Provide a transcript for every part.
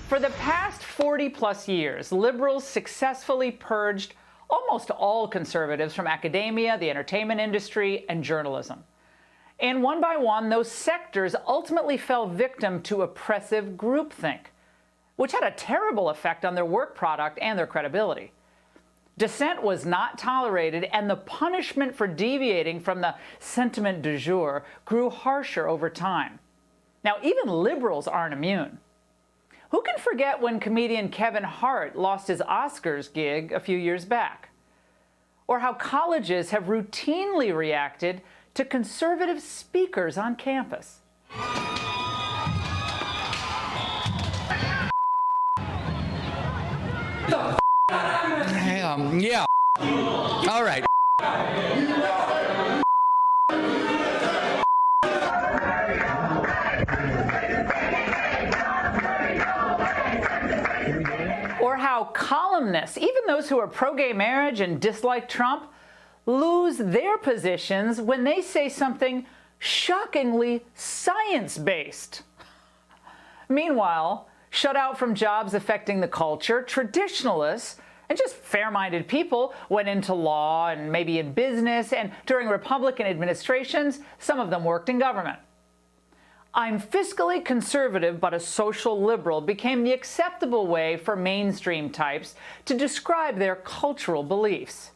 For the past 40-plus years, liberals successfully purged almost all conservatives from academia, the entertainment industry, and journalism. And one by one, those sectors ultimately fell victim to oppressive groupthink, which had a terrible effect on their work product and their credibility. Dissent was not tolerated, and the punishment for deviating from the sentiment du jour grew harsher over time. Now, even liberals aren't immune. Who can forget when comedian Kevin Hart lost his Oscars gig a few years back? Or how colleges have routinely reacted to conservative speakers on campus? Yeah. All right. Or how columnists, even those who are pro-gay marriage and dislike Trump, lose their positions when they say something shockingly science-based. Meanwhile, shut out from jobs affecting the culture, traditionalists and just fair-minded people went into law and maybe in business, and during Republican administrations, some of them worked in government. I'm fiscally conservative but a social liberal became the acceptable way for mainstream types to describe their cultural beliefs.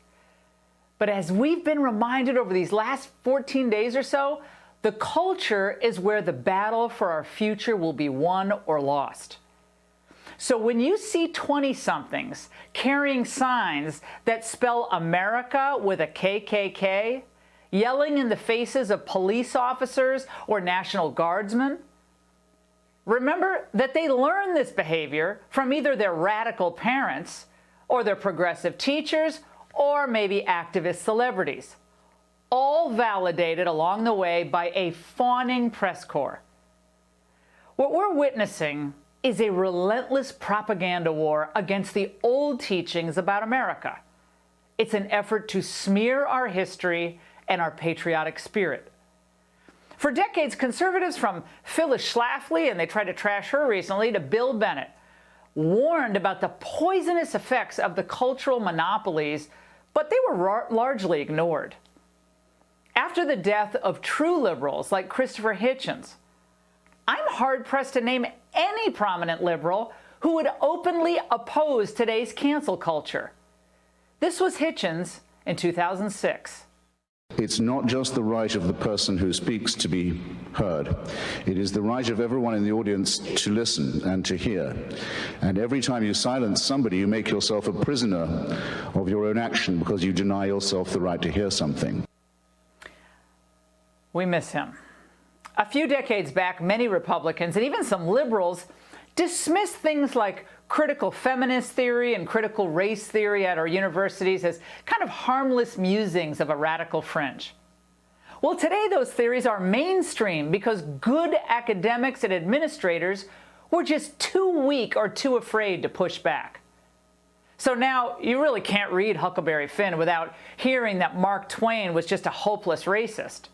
But as we've been reminded over these last 14 days or so, the culture is where the battle for our future will be won or lost. So when you see 20-somethings carrying signs that spell America with a KKK, yelling in the faces of police officers or National Guardsmen, remember that they learn this behavior from either their radical parents or their progressive teachers or maybe activist celebrities, all validated along the way by a fawning press corps. What we're witnessing is a relentless propaganda war against the old teachings about America. It's an effort to smear our history and our patriotic spirit. For decades, conservatives from Phyllis Schlafly, and they tried to trash her recently, to Bill Bennett, warned about the poisonous effects of the cultural monopolies, but they were largely ignored. After the death of true liberals like Christopher Hitchens, I'm hard-pressed to name any prominent liberal who would openly oppose today's cancel culture. This was Hitchens in 2006. It's not just the right of the person who speaks to be heard. It is the right of everyone in the audience to listen and to hear. And every time you silence somebody, you make yourself a prisoner of your own action because you deny yourself the right to hear something. We miss him. A few decades back, many Republicans and even some liberals dismissed things like critical feminist theory and critical race theory at our universities as kind of harmless musings of a radical fringe. Well, today those theories are mainstream because good academics and administrators were just too weak or too afraid to push back. So now you really can't read Huckleberry Finn without hearing that Mark Twain was just a hopeless racist,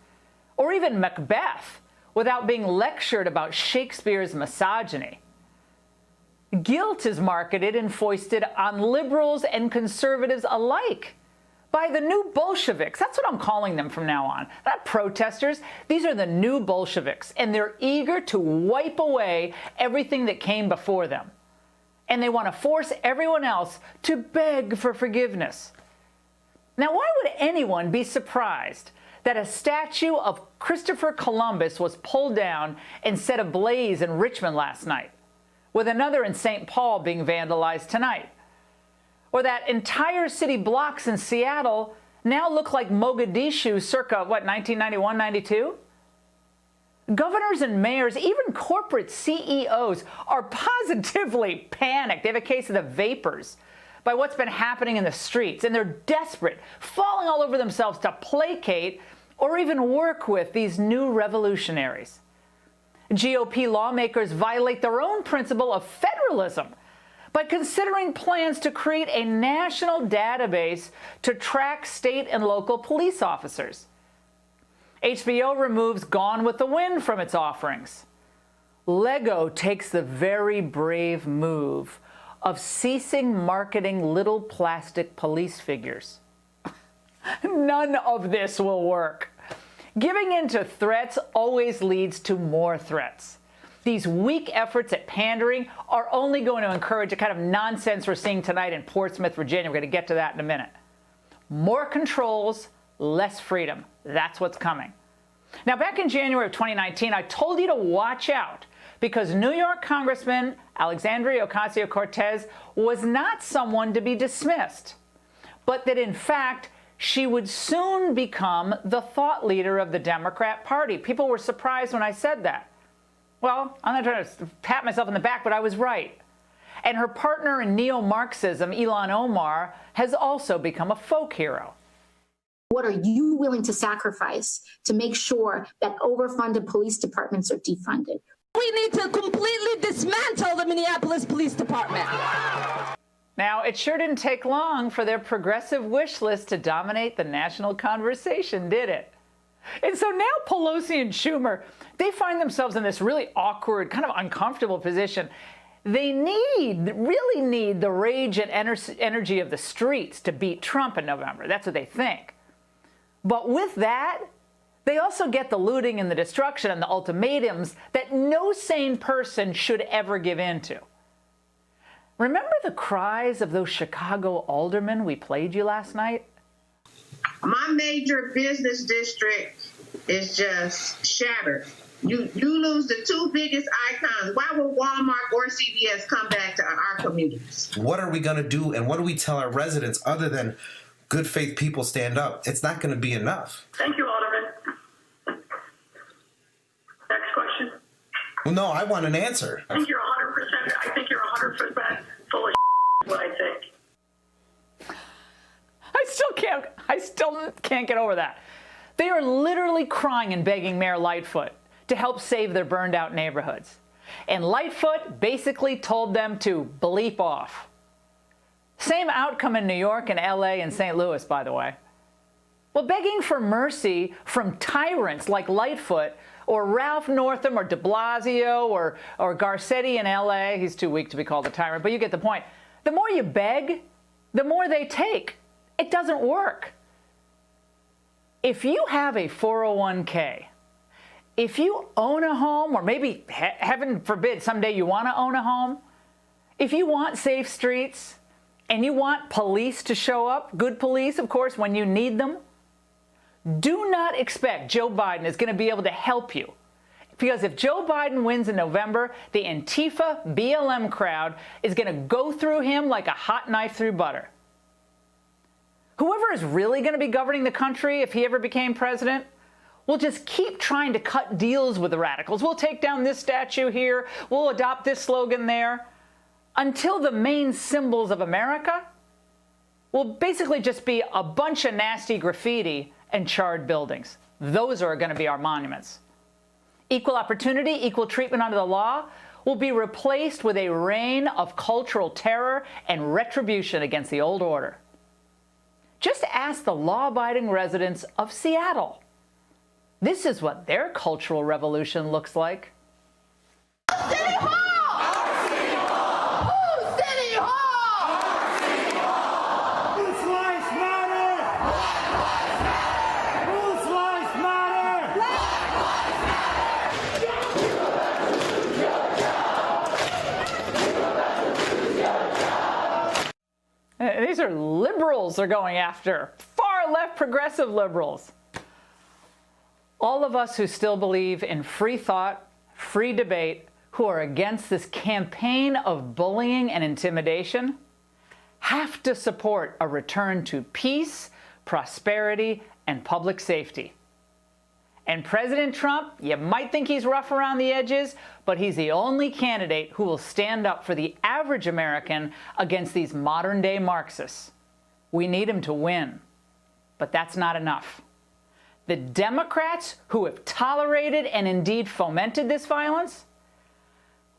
or even Macbeth without being lectured about Shakespeare's misogyny. Guilt is marketed and foisted on liberals and conservatives alike by the new Bolsheviks. That's what I'm calling them from now on. Not protesters. These are the new Bolsheviks, and they're eager to wipe away everything that came before them. And they want to force everyone else to beg for forgiveness. Now, why would anyone be surprised that a statue of Christopher Columbus was pulled down and set ablaze in Richmond last night, with another in St. Paul being vandalized tonight? Or that entire city blocks in Seattle now look like Mogadishu circa, 1991, 92? Governors and mayors, even corporate CEOs, are positively panicked. They have a case of the vapors by what's been happening in the streets, and they're desperate, falling all over themselves to placate or even work with these new revolutionaries. GOP lawmakers violate their own principle of federalism by considering plans to create a national database to track state and local police officers. HBO removes Gone with the Wind from its offerings. Lego takes the very brave move of ceasing marketing little plastic police figures. None of this will work. Giving in to threats always leads to more threats. These weak efforts at pandering are only going to encourage the kind of nonsense we're seeing tonight in Portsmouth, Virginia. We're going to get to that in a minute. More controls, less freedom. That's what's coming. Now, back in January of 2019, I told you to watch out because New York Congressman Alexandria Ocasio-Cortez was not someone to be dismissed, but that in fact, she would soon become the thought leader of the Democrat Party. People were surprised when I said that. Well, I'm not trying to pat myself on the back, but I was right. And her partner in neo-Marxism, Ilhan Omar, has also become a folk hero. What are you willing to sacrifice to make sure that overfunded police departments are defunded? We need to completely dismantle the Minneapolis Police Department. Now, it sure didn't take long for their progressive wish list to dominate the national conversation, did it? And so now Pelosi and Schumer, they find themselves in this really awkward, kind of uncomfortable position. They really need the rage and energy of the streets to beat Trump in November. That's what they think. But with that, they also get the looting and the destruction and the ultimatums that no sane person should ever give in to. Remember the cries of those Chicago aldermen we played you last night? My major business district is just shattered. You lose the two biggest icons. Why will Walmart or CVS come back to our communities? What are we going to do, and what do we tell our residents other than good faith people stand up? It's not going to be enough. Thank you, Alderman. Next question. Well, no, I want an answer. I think you're 100%. I think you're 100% full of what I think. I still can't get over that. They are literally crying and begging Mayor Lightfoot to help save their burned out neighborhoods. And Lightfoot basically told them to bleep off. Same outcome in New York and LA and St. Louis, by the way. Well, begging for mercy from tyrants like Lightfoot or Ralph Northam or de Blasio or Garcetti in LA, he's too weak to be called a tyrant, but you get the point. The more you beg, the more they take. It doesn't work. If you have a 401k, if you own a home, or maybe, heaven forbid, someday you want to own a home, if you want safe streets and you want police to show up, good police, of course, when you need them, do not expect Joe Biden is going to be able to help you. Because if Joe Biden wins in November, the Antifa BLM crowd is going to go through him like a hot knife through butter. Whoever is really going to be governing the country if he ever became president will just keep trying to cut deals with the radicals. We'll take down this statue here. We'll adopt this slogan there. Until the main symbols of America will basically just be a bunch of nasty graffiti and charred buildings. Those are going to be our monuments. Equal opportunity, equal treatment under the law will be replaced with a reign of cultural terror and retribution against the old order. Just ask the law-abiding residents of Seattle. This is what their cultural revolution looks like. City Hall! Our City Hall! Who's City Hall? Our City Hall! Whose lives matter? Whose lives matter? These are liberals they're going after. Far left progressive liberals. All of us who still believe in free thought, free debate, who are against this campaign of bullying and intimidation, have to support a return to peace, prosperity, and public safety. And President Trump, you might think he's rough around the edges, but he's the only candidate who will stand up for the average American against these modern-day Marxists. We need him to win, but that's not enough. The Democrats who have tolerated and indeed fomented this violence,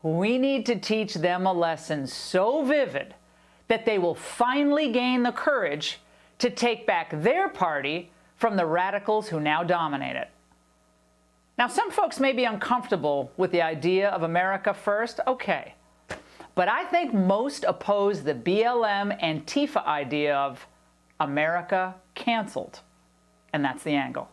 we need to teach them a lesson so vivid that they will finally gain the courage to take back their party from the radicals who now dominate it. Now, some folks may be uncomfortable with the idea of America first. Okay. But I think most oppose the BLM Antifa idea of America canceled. And that's the angle.